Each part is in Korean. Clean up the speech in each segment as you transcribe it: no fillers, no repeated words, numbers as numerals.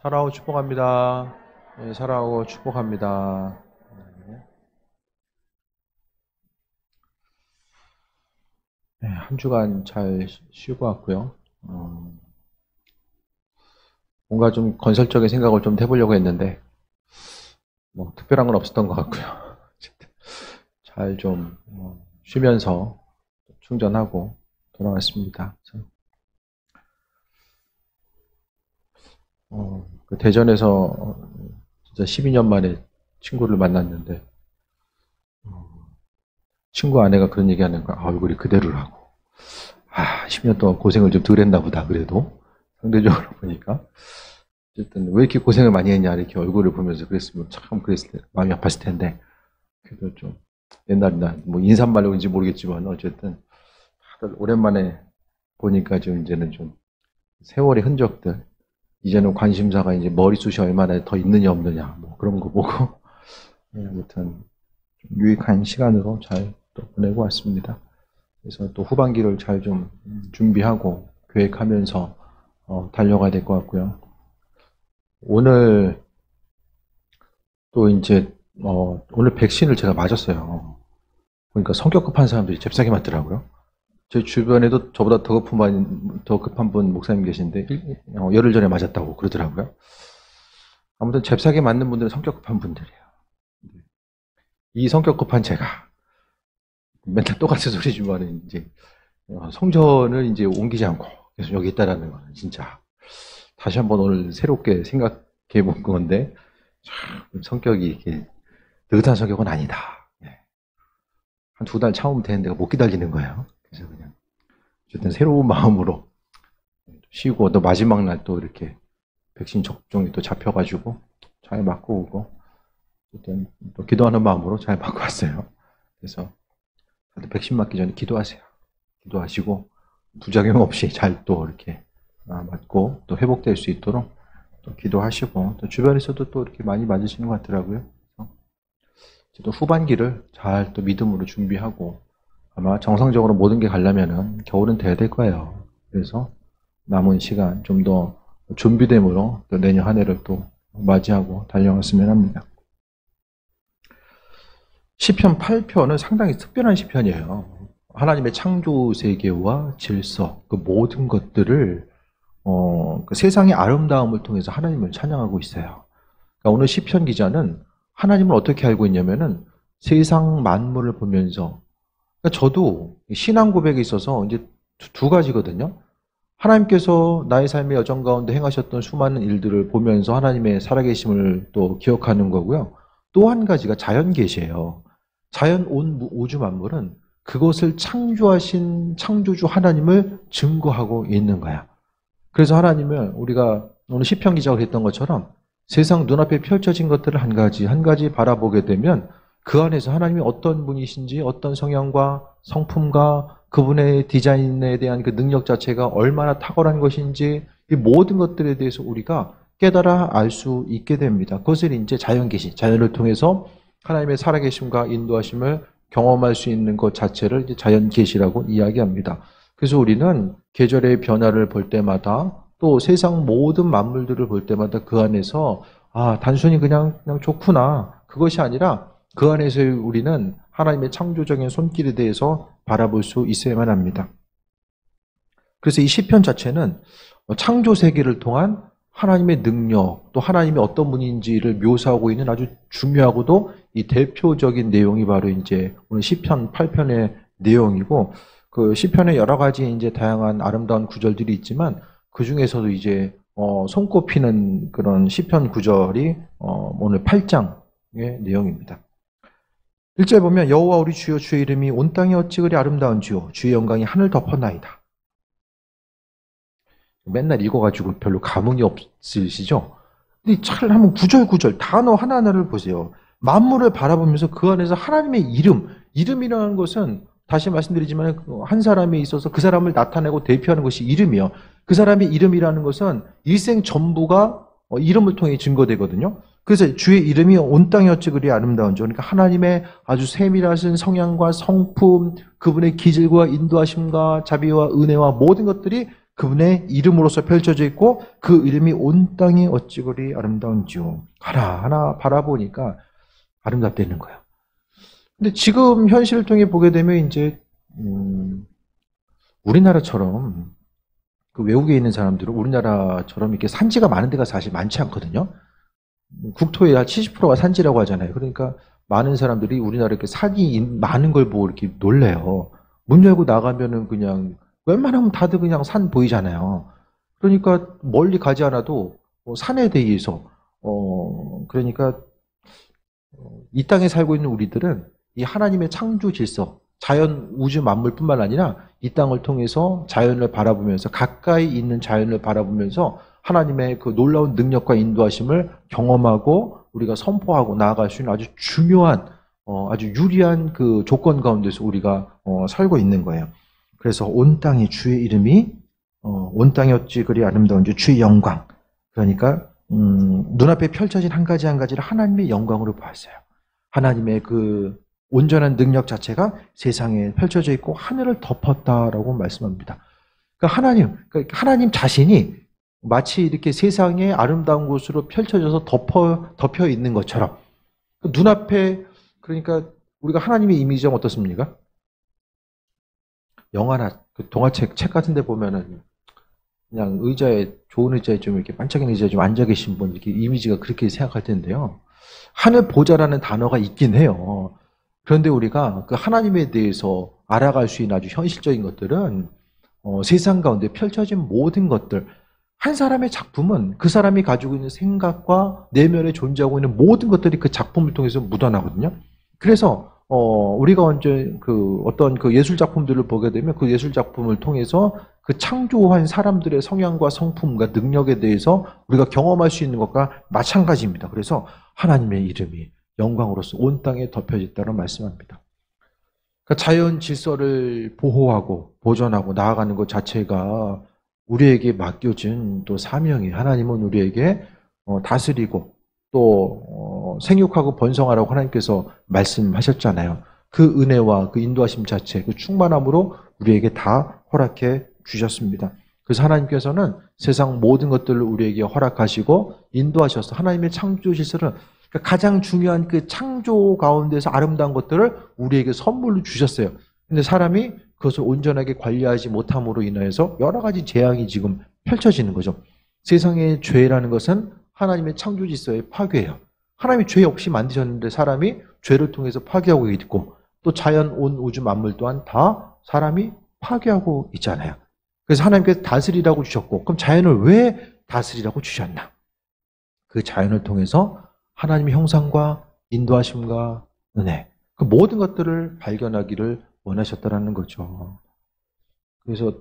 사랑하고 축복합니다. 네, 사랑하고 축복합니다. 네, 한 주간 잘 쉬고 왔고요. 뭔가 좀 건설적인 생각을 좀 해보려고 했는데, 뭐, 특별한 건 없었던 것 같고요. 잘 좀 쉬면서 충전하고 돌아왔습니다. 그 대전에서 진짜 12년 만에 친구를 만났는데, 친구 아내가 그런 얘기 하는 거야. 얼굴이 그대로라고. 10년 동안 고생을 좀 덜 했나 보다, 그래도. 상대적으로 보니까. 어쨌든, 왜 이렇게 고생을 많이 했냐, 이렇게 얼굴을 보면서 그랬으면 참 그랬을 때, 마음이 아팠을 텐데, 그래도 좀, 옛날이나, 뭐, 인사말로인지 모르겠지만, 어쨌든, 다들 오랜만에 보니까 좀, 이제는 좀, 세월의 흔적들, 이제는 관심사가 이제 머리숱이 얼마나 더 있느냐, 없느냐, 뭐, 그런 거 보고, 아무튼, 좀 유익한 시간으로 잘 또 보내고 왔습니다. 그래서 또 후반기를 잘 좀 준비하고 계획하면서 달려가야 될 것 같고요. 오늘 또 이제 오늘 백신을 제가 맞았어요. 그러니까 성격 급한 사람들이 잽싸게 맞더라고요. 제 주변에도 저보다 더 급한 분 목사님 계신데 열흘 전에 맞았다고 그러더라고요. 아무튼 잽싸게 맞는 분들은 성격 급한 분들이에요. 이 성격 급한 제가 맨날 똑같은 소리지만 이제 성전을 이제 옮기지 않고 계속 여기 있다라는 거는 진짜 다시 한번 오늘 새롭게 생각해 본 건데 참 성격이 이렇게 느긋한 성격은 아니다. 한 2달 참으면 되는데 못 기다리는 거예요. 그래서 그냥 어쨌든 새로운 마음으로 쉬고 또 마지막 날 또 이렇게 백신 접종이 또 잡혀가지고 잘 맞고 오고 어쨌든 또 기도하는 마음으로 잘 맞고 왔어요. 그래서 다들 백신 맞기 전에 기도하세요. 기도하시고 부작용 없이 잘 또 이렇게 맞고 또 회복될 수 있도록 또 기도하시고 또 주변에서도 또 이렇게 많이 맞으시는 것 같더라고요. 또 후반기를 잘 또 믿음으로 준비하고 아마 정상적으로 모든 게 가려면은 겨울은 돼야 될 거예요. 그래서 남은 시간 좀 더 준비됨으로 또 내년 한 해를 또 맞이하고 달려갔으면 합니다. 시편 8편은 상당히 특별한 시편이에요. 하나님의 창조 세계와 질서, 그 모든 것들을 그 세상의 아름다움을 통해서 하나님을 찬양하고 있어요. 그러니까 오늘 시편 기자는 하나님을 어떻게 알고 있냐면은 세상 만물을 보면서 그러니까 저도 신앙 고백에 있어서 이제 두 가지거든요. 하나님께서 나의 삶의 여정 가운데 행하셨던 수많은 일들을 보면서 하나님의 살아계심을 또 기억하는 거고요. 또 한 가지가 자연 계시예요. 자연 온 우주 만물은 그것을 창조하신 창조주 하나님을 증거하고 있는 거야. 그래서 하나님을 우리가 오늘 시편 기자가 했던 것처럼 세상 눈앞에 펼쳐진 것들을 한 가지 바라보게 되면 그 안에서 하나님이 어떤 분이신지 어떤 성향과 성품과 그분의 디자인에 대한 그 능력 자체가 얼마나 탁월한 것인지 이 모든 것들에 대해서 우리가 깨달아 알 수 있게 됩니다. 그것을 이제 자연 계시, 자연을 통해서 하나님의 살아계심과 인도하심을 경험할 수 있는 것 자체를 이제 자연 계시라고 이야기합니다. 그래서 우리는 계절의 변화를 볼 때마다 또 세상 모든 만물들을 볼 때마다 그 안에서 단순히 그냥 좋구나. 그것이 아니라 그 안에서 우리는 하나님의 창조적인 손길에 대해서 바라볼 수 있어야만 합니다. 그래서 이 시편 자체는 창조 세계를 통한 하나님의 능력, 또 하나님이 어떤 분인지를 묘사하고 있는 아주 중요하고도 이 대표적인 내용이 바로 이제 오늘 시편 8편의 내용이고 그 시편에 여러 가지 이제 다양한 아름다운 구절들이 있지만 그 중에서도 이제 손꼽히는 그런 시편 구절이 오늘 8장의 내용입니다. 1절 보면 여호와 우리 주여 주의 이름이 온 땅에 어찌 그리 아름다운지요 주의 영광이 하늘 덮었나이다. 맨날 읽어가지고 별로 감흥이 없으시죠? 근데 잘 한번 구절 단어 하나하나를 보세요. 만물을 바라보면서 그 안에서 하나님의 이름이라는 것은 다시 말씀드리지만 한 사람에 있어서 그 사람을 나타내고 대표하는 것이 이름이요. 그 사람의 이름이라는 것은 일생 전부가 이름을 통해 증거되거든요. 그래서 주의 이름이 온 땅에 어찌 그리 아름다운지, 그러니까 하나님의 아주 세밀하신 성향과 성품, 그분의 기질과 인도하심과 자비와 은혜와 모든 것들이 그분의 이름으로서 펼쳐져 있고 그 이름이 온 땅이 어찌 그리 아름다운지요. 하나하나 바라보니까 아름답다는 거예요. 근데 지금 현실을 통해 보게 되면 이제 우리나라처럼 그 외국에 있는 사람들은 우리나라처럼 이렇게 산지가 많은 데가 사실 많지 않거든요. 국토의 한 70%가 산지라고 하잖아요. 그러니까 많은 사람들이 우리나라에 이렇게 산이 많은 걸 보고 이렇게 놀래요. 문 열고 나가면은 그냥 웬만하면 다들 그냥 산 보이잖아요. 그러니까 멀리 가지 않아도 산에 대해서 그러니까 이 땅에 살고 있는 우리들은 이 하나님의 창조 질서, 자연 우주 만물뿐만 아니라 이 땅을 통해서 자연을 바라보면서 가까이 있는 자연을 바라보면서 하나님의 그 놀라운 능력과 인도하심을 경험하고 우리가 선포하고 나아갈 수 있는 아주 중요한 아주 유리한 그 조건 가운데서 우리가 살고 있는 거예요. 그래서 온 땅이 주의 이름이 온 땅이 어찌 그리 아름다운지 주의 영광. 그러니까 눈앞에 펼쳐진 한 가지 한 가지를 하나님의 영광으로 보았어요. 하나님의 그 온전한 능력 자체가 세상에 펼쳐져 있고 하늘을 덮었다라고 말씀합니다. 그러니까 하나님 자신이 마치 이렇게 세상의 아름다운 곳으로 펼쳐져서 덮여 있는 것처럼 눈앞에 그러니까 우리가 하나님의 이미지가 어떻습니까? 영화나 그 동화책 같은 데 보면은 그냥 좋은 의자에 좀 이렇게 반짝이는 의자에 좀 앉아 계신 분 이렇게 이미지가 그렇게 생각할 텐데요. 하늘 보좌라는 단어가 있긴 해요. 그런데 우리가 그 하나님에 대해서 알아갈 수 있는 아주 현실적인 것들은 세상 가운데 펼쳐진 모든 것들, 한 사람의 작품은 그 사람이 가지고 있는 생각과 내면에 존재하고 있는 모든 것들이 그 작품을 통해서 묻어나거든요. 그래서 우리가 언제 어떤 그 예술 작품들을 보게 되면 그 예술 작품을 통해서 그 창조한 사람들의 성향과 성품과 능력에 대해서 우리가 경험할 수 있는 것과 마찬가지입니다. 그래서 하나님의 이름이 영광으로서 온 땅에 덮여졌다고 말씀합니다. 그러니까 자연 질서를 보호하고 보존하고 나아가는 것 자체가 우리에게 맡겨진 또 사명이 하나님은 우리에게 다스리고 또 생육하고 번성하라고 하나님께서 말씀하셨잖아요. 그 은혜와 그 인도하심 자체, 그 충만함으로 우리에게 다 허락해 주셨습니다. 그래서 하나님께서는 세상 모든 것들을 우리에게 허락하시고 인도하셔서 하나님의 창조 질서를 가장 중요한 그 창조 가운데서 아름다운 것들을 우리에게 선물로 주셨어요. 근데 사람이 그것을 온전하게 관리하지 못함으로 인해서 여러 가지 재앙이 지금 펼쳐지는 거죠. 세상의 죄라는 것은 하나님의 창조 질서의 파괴예요. 하나님이 죄 없이 만드셨는데 사람이 죄를 통해서 파괴하고 있고 또 자연 온 우주 만물 또한 다 사람이 파괴하고 있잖아요. 그래서 하나님께서 다스리라고 주셨고 그럼 자연을 왜 다스리라고 주셨나? 그 자연을 통해서 하나님의 형상과 인도하심과 은혜 그 모든 것들을 발견하기를 원하셨다라는 거죠. 그래서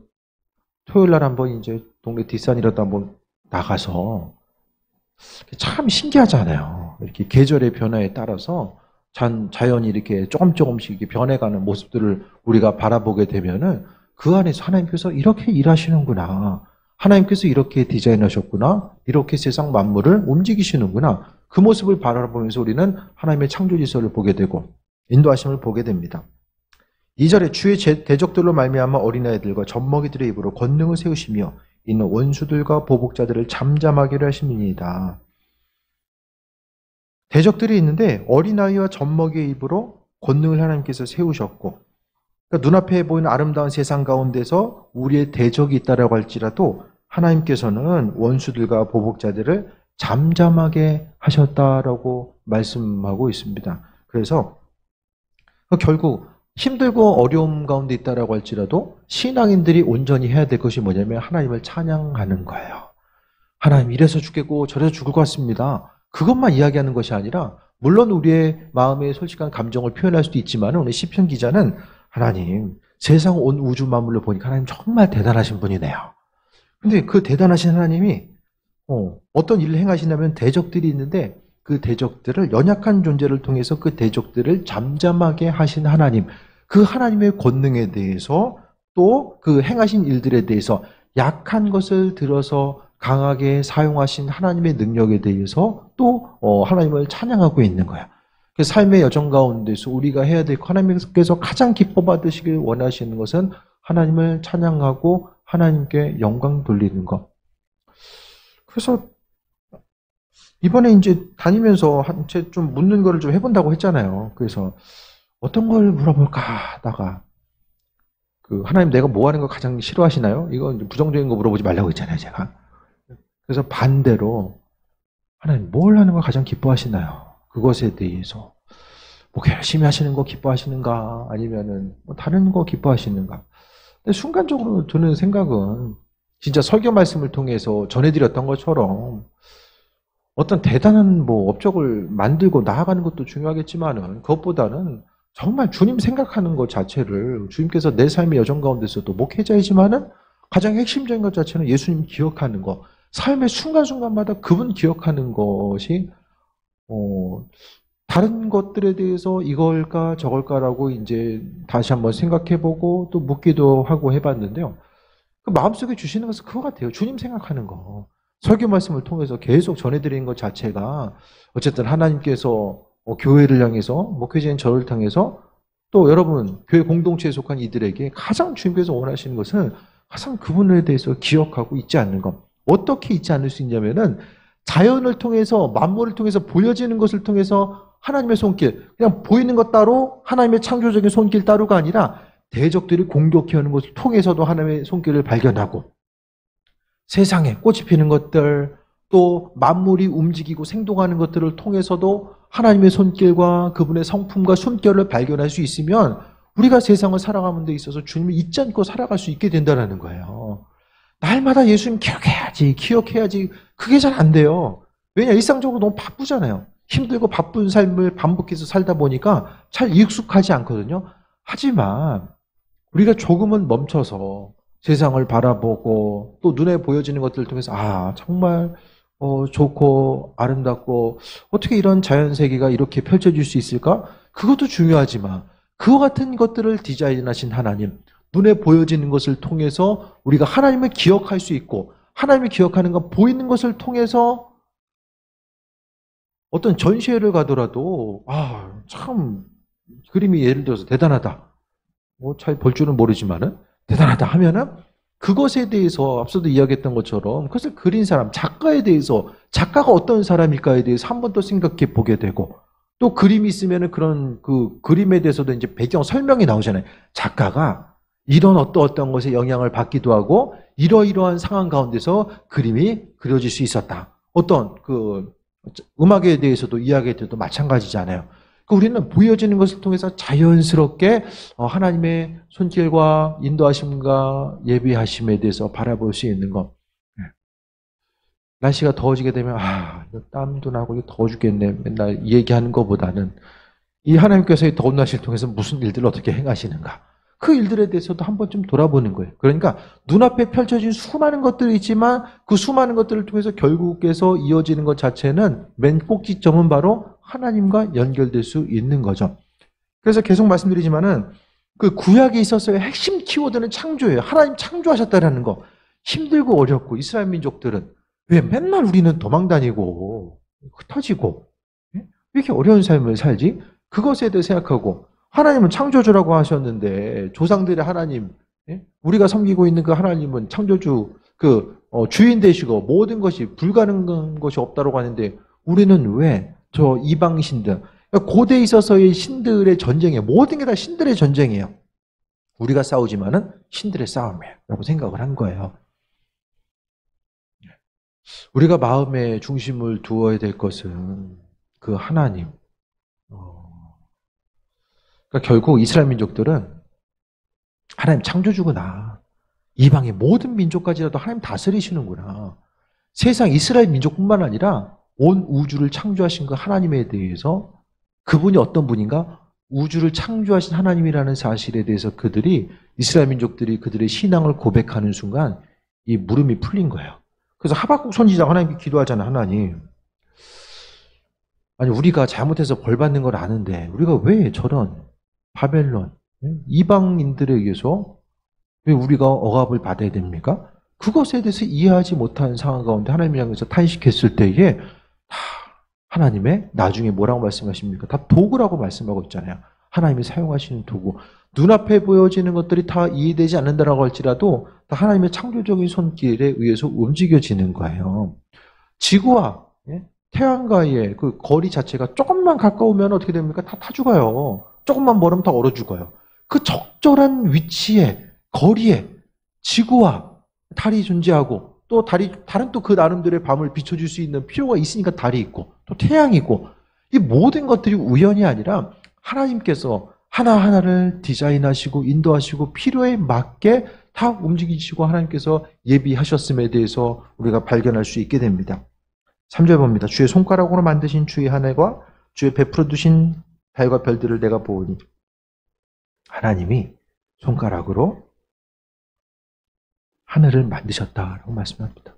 토요일 날 한번 이제 동네 뒷산이라도 한번 나가서 참 신기하잖아요. 이렇게 계절의 변화에 따라서 자연이 이렇게 조금씩 이렇게 변해가는 모습들을 우리가 바라보게 되면은 그 안에서 하나님께서 이렇게 일하시는구나. 하나님께서 이렇게 디자인하셨구나. 이렇게 세상 만물을 움직이시는구나. 그 모습을 바라보면서 우리는 하나님의 창조 질서를 보게 되고 인도하심을 보게 됩니다. 2절에 주의 대적들로 말미암아 어린아이들과 젖먹이들의 입으로 권능을 세우시며 이는 원수들과 보복자들을 잠잠하게 하심이니이다. 대적들이 있는데 어린아이와 젖먹이의 입으로 권능을 하나님께서 세우셨고 그러니까 눈앞에 보이는 아름다운 세상 가운데서 우리의 대적이 있다라고 할지라도 하나님께서는 원수들과 보복자들을 잠잠하게 하셨다라고 말씀하고 있습니다. 그래서 결국 힘들고 어려움 가운데 있다라고 할지라도 신앙인들이 온전히 해야 될 것이 뭐냐면 하나님을 찬양하는 거예요. 하나님 이래서 죽겠고 저래서 죽을 것 같습니다. 그것만 이야기하는 것이 아니라 물론 우리의 마음의 솔직한 감정을 표현할 수도 있지만 오늘 시편 기자는 하나님 세상 온 우주 만물을 보니까 하나님 정말 대단하신 분이네요. 근데 그 대단하신 하나님이 어떤 일을 행하시냐면 대적들이 있는데 그 대적들을 연약한 존재를 통해서 그 대적들을 잠잠하게 하신 하나님 그 하나님의 권능에 대해서 또 그 행하신 일들에 대해서 약한 것을 들어서 강하게 사용하신 하나님의 능력에 대해서 또 하나님을 찬양하고 있는 거야. 그 삶의 여정 가운데서 우리가 해야 될 하나님께서 가장 기뻐 받으시길 원하시는 것은 하나님을 찬양하고 하나님께 영광 돌리는 것. 그래서 이번에 이제 다니면서 한채 좀 묻는 거를 좀 해본다고 했잖아요. 그래서 어떤 걸 물어볼까 하다가 하나님 내가 뭐 하는 거 가장 싫어하시나요? 이건 부정적인 거 물어보지 말라고 했잖아요, 제가. 그래서 반대로 하나님 뭘 하는 걸 가장 기뻐하시나요? 그것에 대해서 뭐 열심히 하시는 거 기뻐하시는가 아니면은 뭐 다른 거 기뻐하시는가? 근데 순간적으로 드는 생각은 진짜 설교 말씀을 통해서 전해드렸던 것처럼 어떤 대단한 뭐 업적을 만들고 나아가는 것도 중요하겠지만은 그것보다는 정말 주님 생각하는 것 자체를 주님께서 내 삶의 여정 가운데서도 목회자이지만은 가장 핵심적인 것 자체는 예수님 기억하는 것, 삶의 순간순간마다 그분 기억하는 것이 다른 것들에 대해서 이걸까 저걸까라고 이제 다시 한번 생각해보고 또 묻기도 하고 해봤는데요. 그 마음속에 주시는 것은 그거 같아요. 주님 생각하는 거. 설교 말씀을 통해서 계속 전해드리는 것 자체가 어쨌든 하나님께서 교회를 향해서 목회자인 저를 통해서 또 여러분 교회 공동체에 속한 이들에게 가장 주님께서 원하시는 것은 항상 그분에 대해서 기억하고 있지 않는 것. 어떻게 있지 않을 수 있냐면은 자연을 통해서 만물을 통해서 보여지는 것을 통해서 하나님의 손길, 그냥 보이는 것 따로 하나님의 창조적인 손길 따로가 아니라 대적들이 공격해오는 것을 통해서도 하나님의 손길을 발견하고 세상에 꽃이 피는 것들 또 만물이 움직이고 생동하는 것들을 통해서도 하나님의 손길과 그분의 성품과 숨결을 발견할 수 있으면 우리가 세상을 살아가는 데 있어서 주님을 잊지 않고 살아갈 수 있게 된다는 거예요. 날마다 예수님 기억해야지 그게 잘 안 돼요. 왜냐 일상적으로 너무 바쁘잖아요. 힘들고 바쁜 삶을 반복해서 살다 보니까 잘 익숙하지 않거든요. 하지만 우리가 조금은 멈춰서 세상을 바라보고 또 눈에 보여지는 것들을 통해서 정말 좋고 아름답고 어떻게 이런 자연세계가 이렇게 펼쳐질 수 있을까? 그것도 중요하지만 그와 같은 것들을 디자인하신 하나님, 눈에 보여지는 것을 통해서 우리가 하나님을 기억할 수 있고 하나님을 기억하는 것, 보이는 것을 통해서 어떤 전시회를 가더라도 참 그림이 예를 들어서 대단하다. 뭐 잘 볼 줄은 모르지만은 대단하다 하면은 그것에 대해서 앞서도 이야기했던 것처럼 그것을 그린 사람, 작가에 대해서 작가가 어떤 사람일까에 대해서 한 번 더 생각해 보게 되고 또 그림이 있으면은 그런 그 그림에 대해서도 이제 배경 설명이 나오잖아요. 작가가 이런 어떤 것에 영향을 받기도 하고 이러이러한 상황 가운데서 그림이 그려질 수 있었다. 어떤 그 음악에 대해서도 이야기할 때도 마찬가지잖아요. 우리는 보여지는 것을 통해서 자연스럽게 하나님의 손길과 인도하심과 예비하심에 대해서 바라볼 수 있는 것. 날씨가 더워지게 되면 땀도 나고 이거 더워 죽겠네 맨날 얘기하는 것보다는 이 하나님께서 이 더운 날씨를 통해서 무슨 일들을 어떻게 행하시는가 그 일들에 대해서도 한 번쯤 돌아보는 거예요. 그러니까 눈앞에 펼쳐진 수많은 것들이 있지만 그 수많은 것들을 통해서 결국에서 이어지는 것 자체는 맨 꼭지점은 바로 하나님과 연결될 수 있는 거죠. 그래서 계속 말씀드리지만은 그 구약에 있어서의 핵심 키워드는 창조예요. 하나님 창조하셨다라는 거. 힘들고 어렵고 이스라엘 민족들은 왜 맨날 우리는 도망다니고 흩어지고 왜 이렇게 어려운 삶을 살지? 그것에 대해 생각하고 하나님은 창조주라고 하셨는데 조상들의 하나님, 우리가 섬기고 있는 그 하나님은 창조주, 주인 되시고 모든 것이 불가능한 것이 없다고 하는데 우리는 왜 저 이방 신들, 고대에 있어서의 신들의 전쟁이에요. 모든 게 다 신들의 전쟁이에요. 우리가 싸우지만은 신들의 싸움이라고 생각을 한 거예요. 우리가 마음의 중심을 두어야 될 것은 그 하나님. 그러니까 결국 이스라엘 민족들은 하나님 창조주구나. 이방의 모든 민족까지라도 하나님 다스리시는구나. 세상 이스라엘 민족뿐만 아니라 온 우주를 창조하신 그 하나님에 대해서 그분이 어떤 분인가? 우주를 창조하신 하나님이라는 사실에 대해서 이스라엘 민족들이 그들의 신앙을 고백하는 순간 이 물음이 풀린 거예요. 그래서 하박국 선지자가 하나님께 기도하잖아요. 하나님. 아니 우리가 잘못해서 벌 받는 걸 아는데 우리가 왜 저런 바벨론, 이방인들에 의해서 왜 우리가 억압을 받아야 됩니까? 그것에 대해서 이해하지 못한 상황 가운데 하나님 향해서 탄식했을 때에 하나님의 나중에 뭐라고 말씀하십니까? 다 도구라고 말씀하고 있잖아요. 하나님이 사용하시는 도구. 눈앞에 보여지는 것들이 다 이해되지 않는다라고 할지라도 다 하나님의 창조적인 손길에 의해서 움직여지는 거예요. 지구와 태양과의 그 거리 자체가 조금만 가까우면 어떻게 됩니까? 다 타 죽어요. 조금만 멀으면 다 얼어 죽어요. 그 적절한 위치에, 거리에 지구와 달이 존재하고 또 달은 또 그 나름대로의 밤을 비춰줄 수 있는 필요가 있으니까 달이 있고 또 태양이 있고 이 모든 것들이 우연이 아니라 하나님께서 하나하나를 디자인하시고 인도하시고 필요에 맞게 다 움직이시고 하나님께서 예비하셨음에 대해서 우리가 발견할 수 있게 됩니다. 3절 봅니다. 주의 손가락으로 만드신 주의 하늘과 주의 베풀어 두신 달과 별들을 내가 보오니 하나님이 손가락으로 하늘을 만드셨다라고 말씀합니다.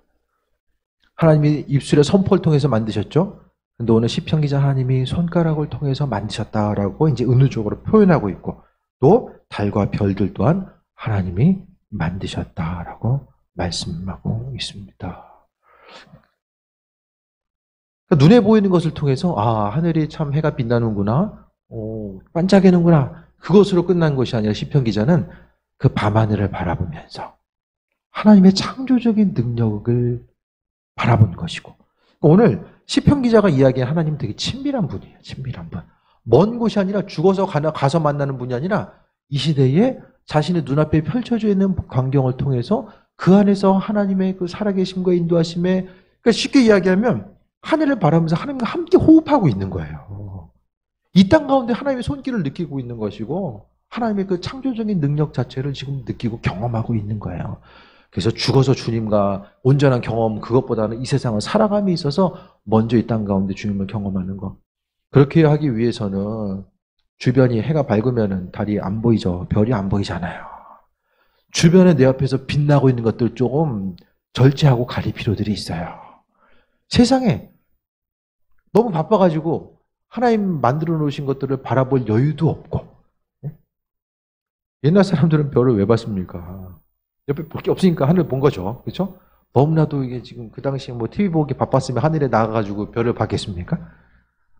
하나님이 입술의 선포를 통해서 만드셨죠. 근데 오늘 시편 기자 하나님이 손가락을 통해서 만드셨다라고 이제 은유적으로 표현하고 있고 또 달과 별들 또한 하나님이 만드셨다라고 말씀하고 있습니다. 그러니까 눈에 보이는 것을 통해서 하늘이 참 해가 빛나는구나, 반짝이는구나 그것으로 끝난 것이 아니라 시편 기자는 그 밤하늘을 바라보면서 하나님의 창조적인 능력을 바라본 것이고 오늘 시편 기자가 이야기한 하나님은 되게 친밀한 분이에요. 친밀한 분. 먼 곳이 아니라 죽어서 가서 만나는 분이 아니라 이 시대에 자신의 눈앞에 펼쳐져 있는 광경을 통해서 그 안에서 하나님의 그 살아계심과 인도하심에 그러니까 쉽게 이야기하면 하늘을 바라보면서 하나님과 함께 호흡하고 있는 거예요. 이 땅 가운데 하나님의 손길을 느끼고 있는 것이고 하나님의 그 창조적인 능력 자체를 지금 느끼고 경험하고 있는 거예요. 그래서 죽어서 주님과 온전한 경험 그것보다는 이 세상을 살아감이 있어서 먼저 이 땅 가운데 주님을 경험하는 것. 그렇게 하기 위해서는 주변이 해가 밝으면 달이 안 보이죠. 별이 안 보이잖아요. 주변에 내 앞에서 빛나고 있는 것들 조금 절제하고 가릴 필요들이 있어요. 세상에 너무 바빠가지고 하나님 만들어 놓으신 것들을 바라볼 여유도 없고 옛날 사람들은 별을 왜 봤습니까? 옆에 볼 게 없으니까 하늘 본 거죠. 그렇죠? 너무나도 이게 지금 그 당시에 뭐 TV 보기 바빴으면 하늘에 나가가지고 별을 봤겠습니까?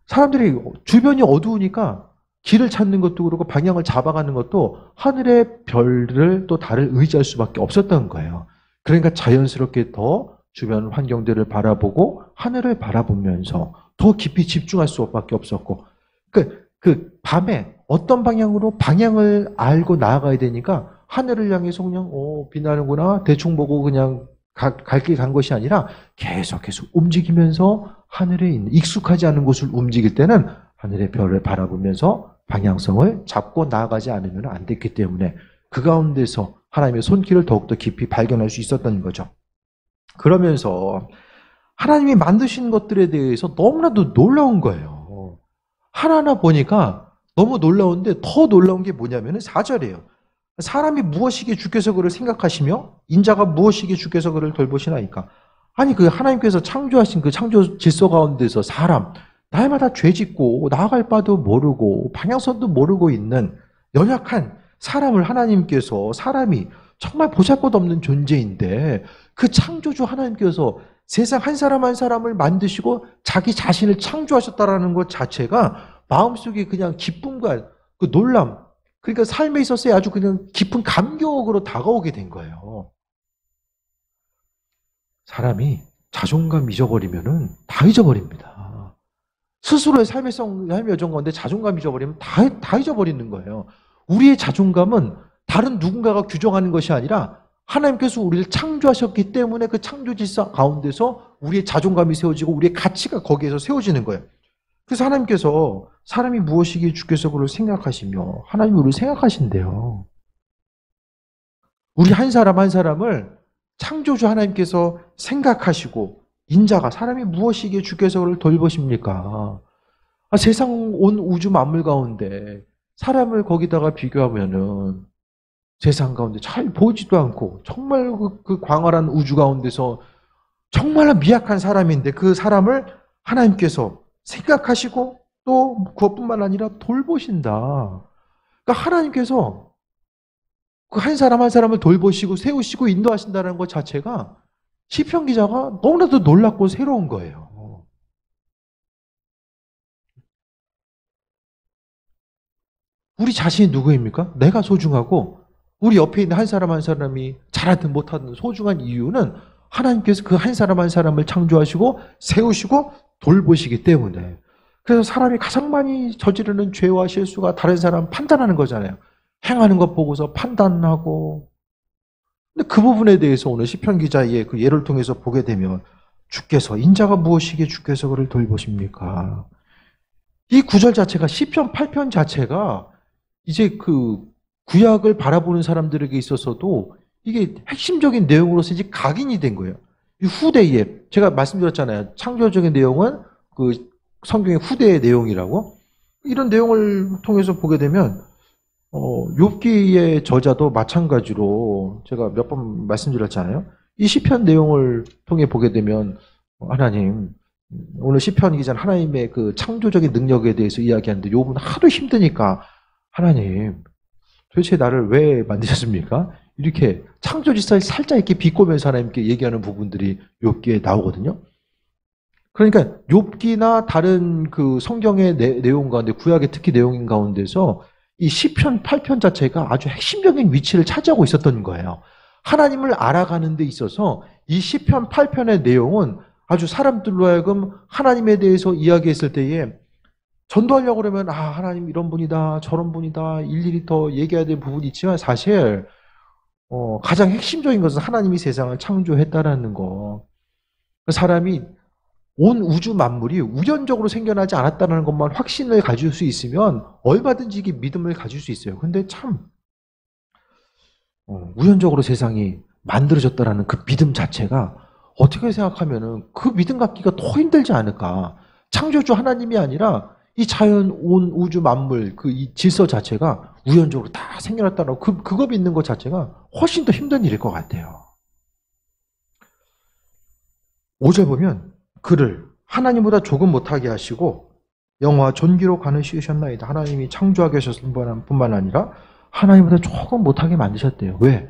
사람들이 주변이 어두우니까 길을 찾는 것도 그렇고 방향을 잡아가는 것도 하늘의 별을 또 달을 의지할 수밖에 없었던 거예요. 그러니까 자연스럽게 더 주변 환경들을 바라보고 하늘을 바라보면서 더 깊이 집중할 수밖에 없었고 그 밤에 어떤 방향으로 방향을 알고 나아가야 되니까 하늘을 향해서 그냥 빛나는구나 대충 보고 그냥 갈 길 간 것이 아니라 계속 움직이면서 하늘에 있는 익숙하지 않은 곳을 움직일 때는 하늘의 별을 바라보면서 방향성을 잡고 나아가지 않으면 안 됐기 때문에 그 가운데서 하나님의 손길을 더욱더 깊이 발견할 수 있었던 거죠. 그러면서 하나님이 만드신 것들에 대해서 너무나도 놀라운 거예요. 하나하나 보니까 너무 놀라운데 더 놀라운 게 뭐냐면 4절이에요. 사람이 무엇이기에 주께서 그를 생각하시며 인자가 무엇이기에 주께서 그를 돌보시나이까. 아니 그 하나님께서 창조하신 그 창조 질서 가운데서 사람 날마다 죄짓고 나아갈 바도 모르고 방향성도 모르고 있는 연약한 사람을 하나님께서 사람이 정말 보잘것없는 존재인데 그 창조주 하나님께서 세상 한 사람 한 사람을 만드시고 자기 자신을 창조하셨다라는 것 자체가 마음속에 그냥 기쁨과 그 놀람 그러니까 삶에 있어서 아주 그냥 깊은 감격으로 다가오게 된 거예요. 사람이 자존감 잊어버리면은 다 잊어버립니다. 스스로의 삶의 여정 가운데 자존감 잊어버리면 다 잊어버리는 거예요. 우리의 자존감은 다른 누군가가 규정하는 것이 아니라 하나님께서 우리를 창조하셨기 때문에 그 창조 질서 가운데서 우리의 자존감이 세워지고 우리의 가치가 거기에서 세워지는 거예요. 그래서 하나님께서 사람이 무엇이기에 주께서 그를 생각하시며 하나님이 우리를 생각하신대요. 우리 한 사람 한 사람을 창조주 하나님께서 생각하시고 인자가 사람이 무엇이기에 주께서 그를 돌보십니까? 세상 온 우주 만물 가운데 사람을 거기다가 비교하면은 세상 가운데 잘 보이지도 않고 정말 그 광활한 우주 가운데서 정말 미약한 사람인데 그 사람을 하나님께서 생각하시고 또 그것뿐만 아니라 돌보신다. 그러니까 하나님께서 그 한 사람 한 사람을 돌보시고 세우시고 인도하신다는 것 자체가 시편 기자가 너무나도 놀랍고 새로운 거예요. 우리 자신이 누구입니까? 내가 소중하고 우리 옆에 있는 한 사람 한 사람이 잘하든 못하든 소중한 이유는 하나님께서 그 한 사람 한 사람을 창조하시고 세우시고 돌보시기 때문에. 그래서 사람이 가장 많이 저지르는 죄와 실수가 다른 사람 판단하는 거잖아요. 행하는 것 보고서 판단하고. 근데 그 부분에 대해서 오늘 시편 기자의 그 예를 통해서 보게 되면 주께서 인자가 무엇이기에 주께서 그를 돌보십니까? 이 구절 자체가 시편 8편 자체가 이제 그 구약을 바라보는 사람들에게 있어서도 이게 핵심적인 내용으로서 이제 각인이 된 거예요. 이 후대에 제가 말씀드렸잖아요. 창조적인 내용은 그 성경의 후대의 내용이라고. 이런 내용을 통해서 보게 되면 욥기의 저자도 마찬가지로 제가 몇 번 말씀드렸잖아요. 이 시편 내용을 통해 보게 되면 하나님, 오늘 시편 기자는 하나님의 그 창조적인 능력에 대해서 이야기하는데 욥은 하도 힘드니까 하나님 도대체 나를 왜 만드셨습니까? 이렇게 창조지사를 살짝 이렇게 비꼬면서 하나님께 얘기하는 부분들이 욥기에 나오거든요. 그러니까 욥기나 다른 그 성경의 내용 가운데 구약의 특히 내용 가운데서 이 시편 8편 자체가 아주 핵심적인 위치를 차지하고 있었던 거예요. 하나님을 알아가는 데 있어서 이 시편 8편의 내용은 아주 사람들로 하여금 하나님에 대해서 이야기했을 때에 전도하려고 그러면 하나님 이런 분이다 저런 분이다 일일이 더 얘기해야 될 부분이 있지만 사실 가장 핵심적인 것은 하나님이 세상을 창조했다라는 거. 사람이 온 우주 만물이 우연적으로 생겨나지 않았다는 것만 확신을 가질 수 있으면 얼마든지 이게 믿음을 가질 수 있어요. 근데 참 우연적으로 세상이 만들어졌다라는 그 믿음 자체가 어떻게 생각하면은 그 믿음 갖기가 더 힘들지 않을까. 창조주 하나님이 아니라 이 자연 온 우주 만물 그 이 질서 자체가 우연적으로 다 생겨났다는 그거 믿는 것 자체가 훨씬 더 힘든 일일 것 같아요. 5절 보면 그를 하나님보다 조금 못하게 하시고 영화와 존귀로 가는 씌우셨나이다. 하나님이 창조하게 하셨을 뿐만 아니라 하나님보다 조금 못하게 만드셨대요. 왜?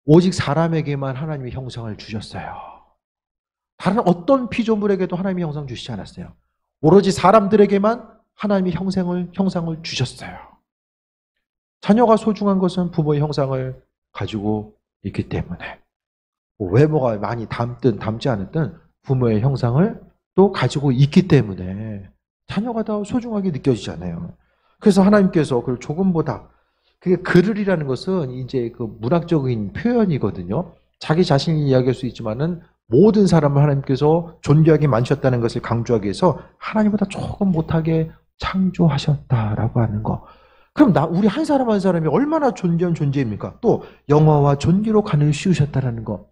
오직 사람에게만 하나님의 형상을 주셨어요. 다른 어떤 피조물에게도 하나님의 형상 주시지 않았어요. 오로지 사람들에게만 하나님의 형상을 주셨어요. 자녀가 소중한 것은 부모의 형상을 가지고 있기 때문에 외모가 많이 닮든 닮지 않았든 부모의 형상을 또 가지고 있기 때문에 자녀가 더 소중하게 느껴지잖아요. 그래서 하나님께서 그걸 조금보다 그게 그를이라는 것은 이제 그 문학적인 표현이거든요. 자기 자신이 이야기할 수 있지만은 모든 사람을 하나님께서 존귀하게 만드셨다는 것을 강조하기 위해서 하나님보다 조금 못하게 창조하셨다라고 하는 거. 그럼 우리 한 사람 한 사람이 얼마나 존귀한 존재입니까? 또 영화와 존귀로 가는 씌우셨다라는 거.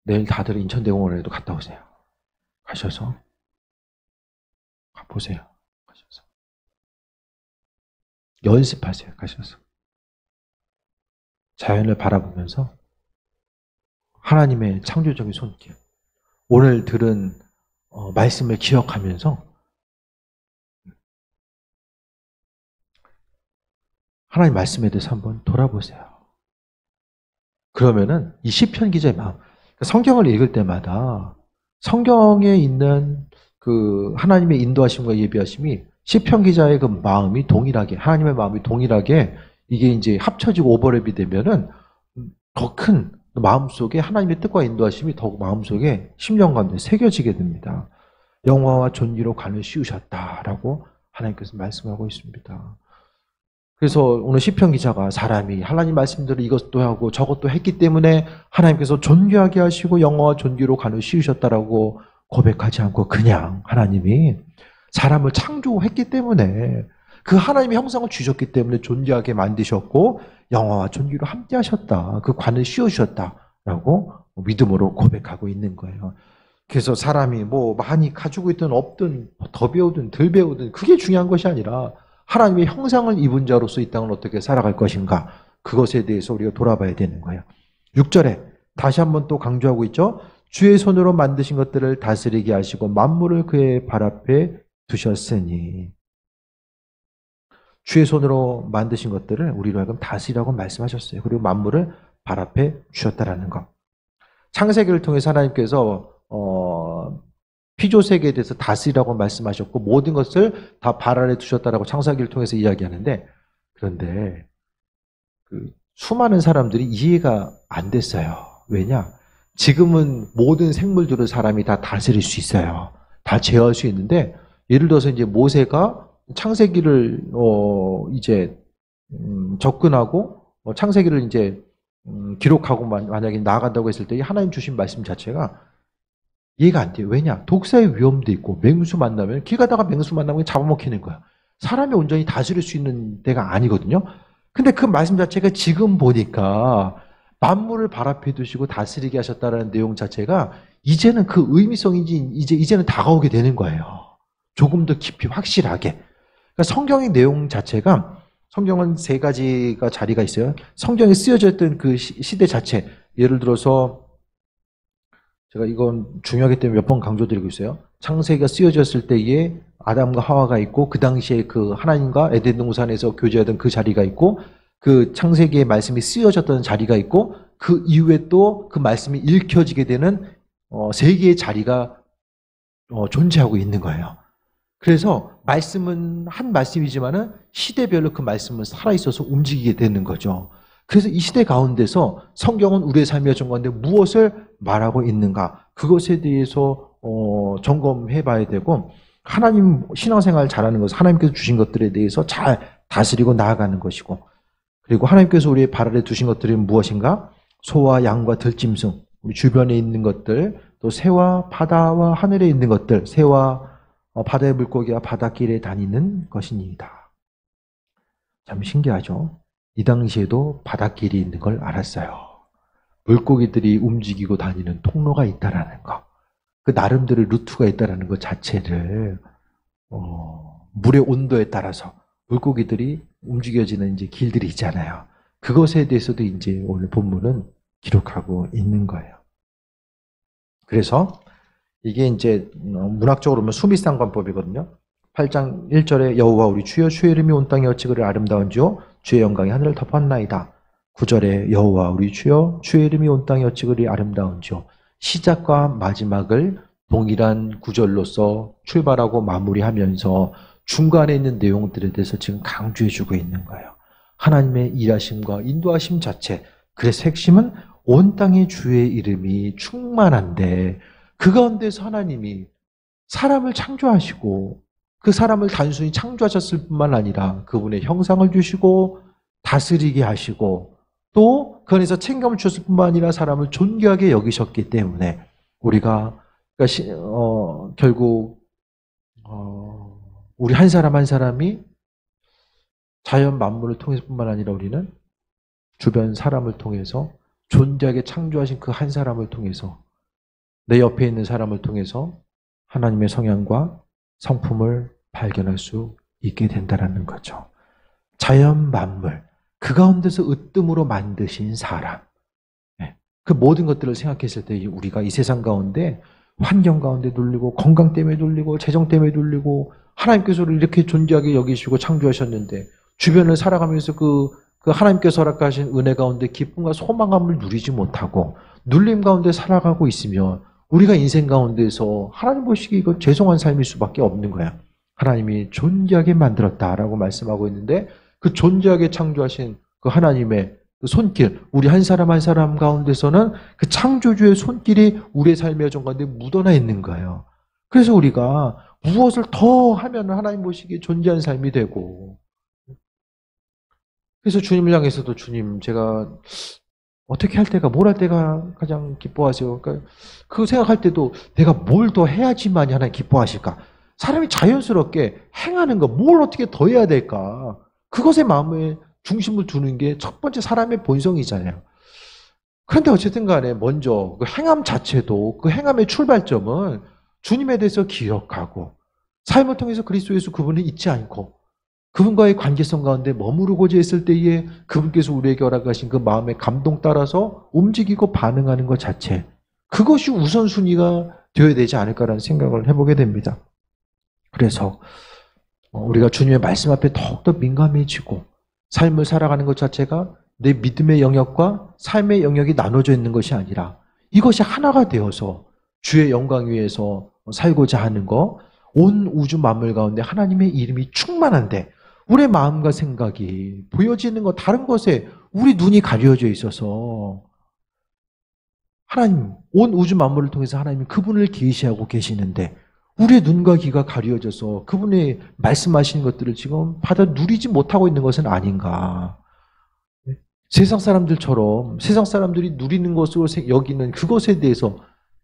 내일 다들 인천대공원에도 갔다 오세요. 가셔서 보세요. 가셔서 연습하세요. 가셔서 자연을 바라보면서 하나님의 창조적인 손길, 오늘 들은 말씀을 기억하면서 하나님 말씀에 대해서 한번 돌아보세요. 그러면은 이 시편 기자의 마음, 성경을 읽을 때마다 성경에 있는 그 하나님의 인도하심과 예비하심이 시편 기자의 그 마음이 동일하게, 하나님의 마음이 동일하게 이게 이제 합쳐지고 오버랩이 되면은 더 큰 마음속에 하나님의 뜻과 인도하심이 더욱 마음속에 10년 가운데 새겨지게 됩니다. 영화와 존귀로 간을 씌우셨다라고 하나님께서 말씀하고 있습니다. 그래서 오늘 시편 기자가 사람이 하나님 말씀대로 이것도 하고 저것도 했기 때문에 하나님께서 존귀하게 하시고 영화와 존귀로 간을 씌우셨다라고 고백하지 않고 그냥 하나님이 사람을 창조했기 때문에 그 하나님의 형상을 주셨기 때문에 존귀하게 만드셨고 영화와 존귀로 함께 하셨다. 그 관을 씌워주셨다라고 믿음으로 고백하고 있는 거예요. 그래서 사람이 뭐 많이 가지고 있든 없든 더 배우든 덜 배우든 그게 중요한 것이 아니라 하나님의 형상을 입은 자로서 이 땅을 어떻게 살아갈 것인가, 그것에 대해서 우리가 돌아봐야 되는 거예요. 6절에 다시 한번 또 강조하고 있죠. 주의 손으로 만드신 것들을 다스리게 하시고 만물을 그의 발 앞에 두셨으니, 주의 손으로 만드신 것들을 우리로 하여금 다스리라고 말씀하셨어요. 그리고 만물을 발 앞에 주셨다라는 것. 창세기를 통해서 하나님께서 피조세계에 대해서 다스리라고 말씀하셨고 모든 것을 다 발 아래 두셨다라고 창세기를 통해서 이야기하는데, 그런데 그 수많은 사람들이 이해가 안 됐어요. 왜냐? 지금은 모든 생물들을 사람이 다 다스릴 수 있어요. 다 제어할 수 있는데, 예를 들어서 이제 모세가 창세기를 이제 접근하고 창세기를 이제 기록하고 만약에 나아간다고 했을 때 이 하나님 주신 말씀 자체가 이해가 안 돼요. 왜냐? 독사의 위험도 있고 맹수 만나면 길 가다가 맹수 만나면 잡아먹히는 거야. 사람이 온전히 다스릴 수 있는 데가 아니거든요. 근데 그 말씀 자체가 지금 보니까 만물을 발 앞에 두시고 다스리게 하셨다는 내용 자체가 이제는 그 의미성인지 이제는 다가오게 되는 거예요. 조금 더 깊이 확실하게. 그러니까 성경의 내용 자체가, 성경은 세 가지가 자리가 있어요. 성경에 쓰여져 있던 그 시대 자체, 예를 들어서 제가 이건 중요하기 때문에 몇 번 강조드리고 있어요. 창세기가 쓰여졌을 때에 아담과 하와가 있고 그 당시에 그 하나님과 에덴 동산에서 교제하던 그 자리가 있고 그 창세기의 말씀이 쓰여졌던 자리가 있고 그 이후에 또 그 말씀이 읽혀지게 되는 세 개의 자리가 존재하고 있는 거예요. 그래서 말씀은 한 말씀이지만은 시대별로 그 말씀은 살아있어서 움직이게 되는 거죠. 그래서 이 시대 가운데서 성경은 우리의 삶의 정가운데 무엇을 말하고 있는가, 그것에 대해서 점검해 봐야 되고, 하나님 신앙생활 잘하는 것은 하나님께서 주신 것들에 대해서 잘 다스리고 나아가는 것이고, 그리고 하나님께서 우리의 발 아래 두신 것들이 무엇인가? 소와 양과 들짐승, 우리 주변에 있는 것들, 또 새와 바다와 하늘에 있는 것들, 새와 바다의 물고기와 바닷길에 다니는 것입니다. 참 신기하죠? 이 당시에도 바닷길이 있는 걸 알았어요. 물고기들이 움직이고 다니는 통로가 있다라는 거, 그 나름대로 루트가 있다라는 것 자체를 물의 온도에 따라서 물고기들이 움직여지는 이제 길들이 있잖아요. 그것에 대해서도 이제 오늘 본문은 기록하고 있는 거예요. 그래서 이게 이제 문학적으로 보면 수미상관법이거든요. 8장 1절에 여호와 우리 주여 주의 이름이 온 땅에 어찌 그리 아름다운지요 주의 영광이 하늘을 덮었나이다. 9절에 여호와 우리 주여 주의 이름이 온 땅에 어찌 그리 아름다운지요. 시작과 마지막을 동일한 구절로서 출발하고 마무리하면서 중간에 있는 내용들에 대해서 지금 강조해주고 있는 거예요. 하나님의 일하심과 인도하심 자체, 그래서 핵심은 온 땅의 주의 이름이 충만한데 그 가운데서 하나님이 사람을 창조하시고 그 사람을 단순히 창조하셨을 뿐만 아니라 그분의 형상을 주시고 다스리게 하시고 또 그 안에서 책임감을 주셨을 뿐만 아니라 사람을 존귀하게 여기셨기 때문에 우리가 결국 우리 한 사람 한 사람이 자연 만물을 통해서 뿐만 아니라 우리는 주변 사람을 통해서 존재하게 창조하신 그 한 사람을 통해서 내 옆에 있는 사람을 통해서 하나님의 성향과 성품을 발견할 수 있게 된다는 거죠. 자연 만물, 그 가운데서 으뜸으로 만드신 사람, 그 모든 것들을 생각했을 때 우리가 이 세상 가운데 환경 가운데 눌리고 건강 때문에 눌리고 재정 때문에 눌리고 하나님께서 이렇게 존재하게 여기시고 창조하셨는데 주변을 살아가면서 그 하나님께서 허락하신 은혜 가운데 기쁨과 소망감을 누리지 못하고 눌림 가운데 살아가고 있으면 우리가 인생 가운데서 하나님 보시기에 이거 죄송한 삶일 수밖에 없는 거야. 하나님이 존재하게 만들었다라고 말씀하고 있는데 그 존재하게 창조하신 그 하나님의 그 손길, 우리 한 사람 한 사람 가운데서는 그 창조주의 손길이 우리의 삶의 여정 가운데 묻어나 있는 거예요. 그래서 우리가 무엇을 더 하면 하나님 보시기에 존재한 삶이 되고, 그래서 주님을 향해서도 주님, 제가 어떻게 할 때가, 뭘 할 때가 가장 기뻐하세요? 그러니까 그 생각할 때도 내가 뭘 더 해야지만이 하나님 기뻐하실까? 사람이 자연스럽게 행하는 거, 뭘 어떻게 더 해야 될까? 그것에 마음에 중심을 두는 게 첫 번째 사람의 본성이잖아요. 그런데 어쨌든 간에 먼저 그 행함 자체도 그 행함의 출발점은 주님에 대해서 기억하고 삶을 통해서 그리스도 예수 그분을 잊지 않고 그분과의 관계성 가운데 머무르고자 했을 때에 그분께서 우리에게 허락하신 그 마음의 감동 따라서 움직이고 반응하는 것 자체, 그것이 우선순위가 되어야 되지 않을까라는 생각을 해보게 됩니다. 그래서 우리가 주님의 말씀 앞에 더욱더 민감해지고 삶을 살아가는 것 자체가 내 믿음의 영역과 삶의 영역이 나눠져 있는 것이 아니라 이것이 하나가 되어서 주의 영광 위에서 살고자 하는 거, 온 우주 만물 가운데 하나님의 이름이 충만한데 우리의 마음과 생각이 보여지는 것 다른 것에 우리 눈이 가려져 있어서 하나님, 온 우주 만물을 통해서 하나님이 그분을 계시하고 계시는데 우리의 눈과 귀가 가려져서 그분의 말씀하시는 것들을 지금 받아 누리지 못하고 있는 것은 아닌가. 세상 사람들처럼 세상 사람들이 누리는 것으로 여기는 그것에 대해서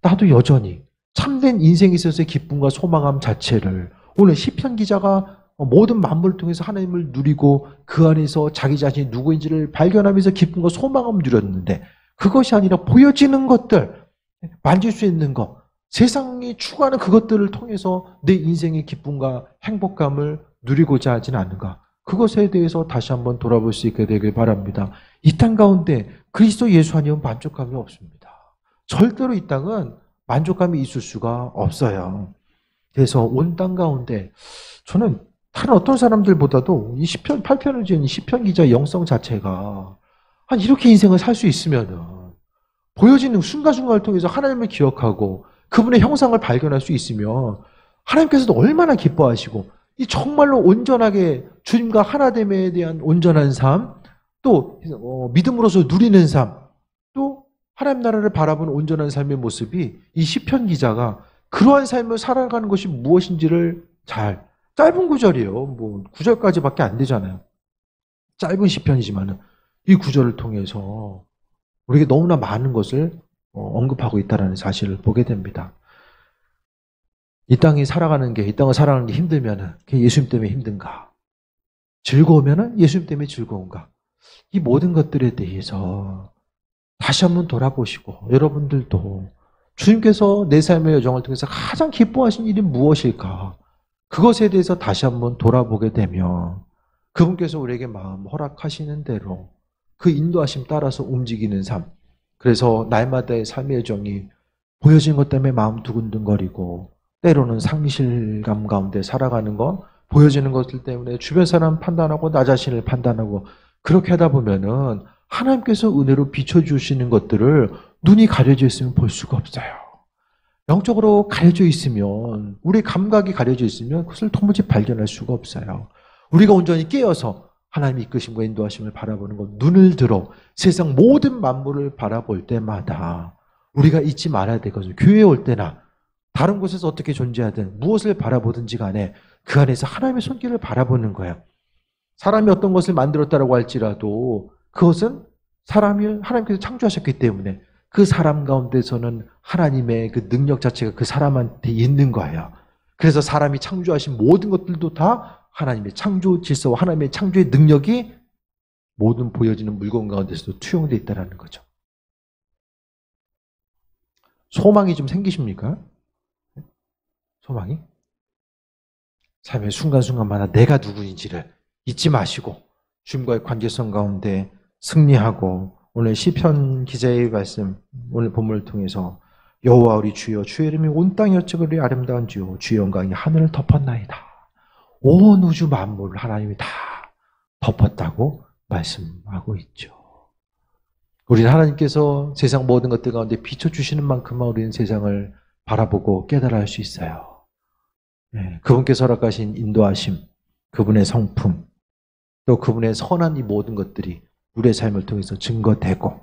나도 여전히 참된 인생에 있어서의 기쁨과 소망함 자체를 오늘 시편 기자가 모든 만물을 통해서 하나님을 누리고 그 안에서 자기 자신이 누구인지를 발견하면서 기쁨과 소망함을 누렸는데 그것이 아니라 보여지는 것들, 만질 수 있는 것, 세상이 추구하는 그것들을 통해서 내 인생의 기쁨과 행복감을 누리고자 하진 않은가. 그것에 대해서 다시 한번 돌아볼 수 있게 되길 바랍니다. 이 땅 가운데 그리스도 예수 아니면 만족감이 없습니다. 절대로 이 땅은 만족감이 있을 수가 없어요. 그래서 온 땅 가운데 저는 다른 어떤 사람들보다도 이 시편 8편을 지은 이 시편 기자의 영성 자체가 한 이렇게 인생을 살 수 있으면 보여지는 순간순간을 통해서 하나님을 기억하고 그분의 형상을 발견할 수 있으면 하나님께서도 얼마나 기뻐하시고 이 정말로 온전하게 주님과 하나됨에 대한 온전한 삶, 또 믿음으로서 누리는 삶, 또 하나님 나라를 바라보는 온전한 삶의 모습이 이 시편 기자가 그러한 삶을 살아가는 것이 무엇인지를 짧은 구절이에요. 뭐 9절까지밖에 안 되잖아요. 짧은 시편이지만은 이 구절을 통해서 우리에게 너무나 많은 것을 언급하고 있다는 사실을 보게 됩니다. 이 땅을 살아가는 게 힘들면은 그게 예수님 때문에 힘든가? 즐거우면은 예수님 때문에 즐거운가? 이 모든 것들에 대해서 다시 한번 돌아보시고 여러분들도 주님께서 내 삶의 여정을 통해서 가장 기뻐하신 일이 무엇일까? 그것에 대해서 다시 한번 돌아보게 되면 그분께서 우리에게 마음 허락하시는 대로 그 인도하심 따라서 움직이는 삶. 그래서 날마다의 삶의 여정이 보여진 것 때문에 마음 두근두근거리고 때로는 상실감 가운데 살아가는 것, 보여지는 것들 때문에 주변 사람 판단하고 나 자신을 판단하고 그렇게 하다 보면은 하나님께서 은혜로 비춰주시는 것들을 눈이 가려져 있으면 볼 수가 없어요. 영적으로 가려져 있으면, 우리 감각이 가려져 있으면 그것을 도무지 발견할 수가 없어요. 우리가 온전히 깨어서 하나님의 이끄심과 인도하심을 바라보는 것, 눈을 들어 세상 모든 만물을 바라볼 때마다 우리가 잊지 말아야 될 것은 교회에 올 때나 다른 곳에서 어떻게 존재하든 무엇을 바라보든지 간에 그 안에서 하나님의 손길을 바라보는 거예요. 사람이 어떤 것을 만들었다고 할지라도 그것은 하나님께서 창조하셨기 때문에 그 사람 가운데서는 하나님의 그 능력 자체가 그 사람한테 있는 거예요. 그래서 사람이 창조하신 모든 것들도 다 하나님의 창조 질서와 하나님의 창조의 능력이 모든 보여지는 물건 가운데서도 투영되어 있다는 거죠. 소망이 좀 생기십니까? 소망이? 삶의 순간순간마다 내가 누구인지를 잊지 마시고 주님과의 관계성 가운데 승리하고 오늘 시편 기자의 말씀, 오늘 본문을 통해서 여호와 우리 주여 주의 이름이 온 땅 여측으로 아름다운 주여 주의 영광이 하늘을 덮었나이다. 온 우주 만물을 하나님이 다 덮었다고 말씀하고 있죠. 우리는 하나님께서 세상 모든 것들 가운데 비춰주시는 만큼만 우리는 세상을 바라보고 깨달아 할 수 있어요. 그분께서 허락하신 인도하심, 그분의 성품, 또 그분의 선한 이 모든 것들이 우리의 삶을 통해서 증거되고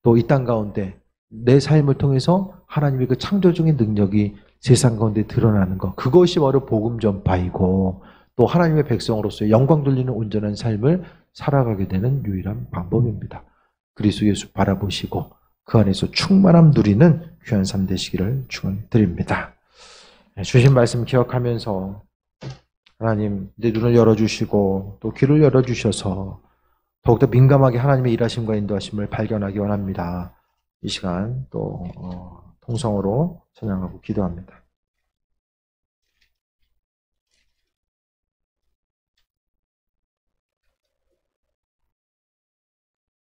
또 이 땅 가운데 내 삶을 통해서 하나님의 그 창조적인 능력이 세상 가운데 드러나는 것, 그것이 바로 복음 전파이고 또 하나님의 백성으로서의 영광 돌리는 온전한 삶을 살아가게 되는 유일한 방법입니다. 그리스도 예수 바라보시고 그 안에서 충만함 누리는 귀한 삶 되시기를 축원드립니다. 주신 말씀 기억하면서 하나님 내 눈을 열어주시고 또 귀를 열어주셔서 더욱더 민감하게 하나님의 일하심과 인도하심을 발견하기 원합니다. 이 시간 또 통성으로 찬양하고 기도합니다.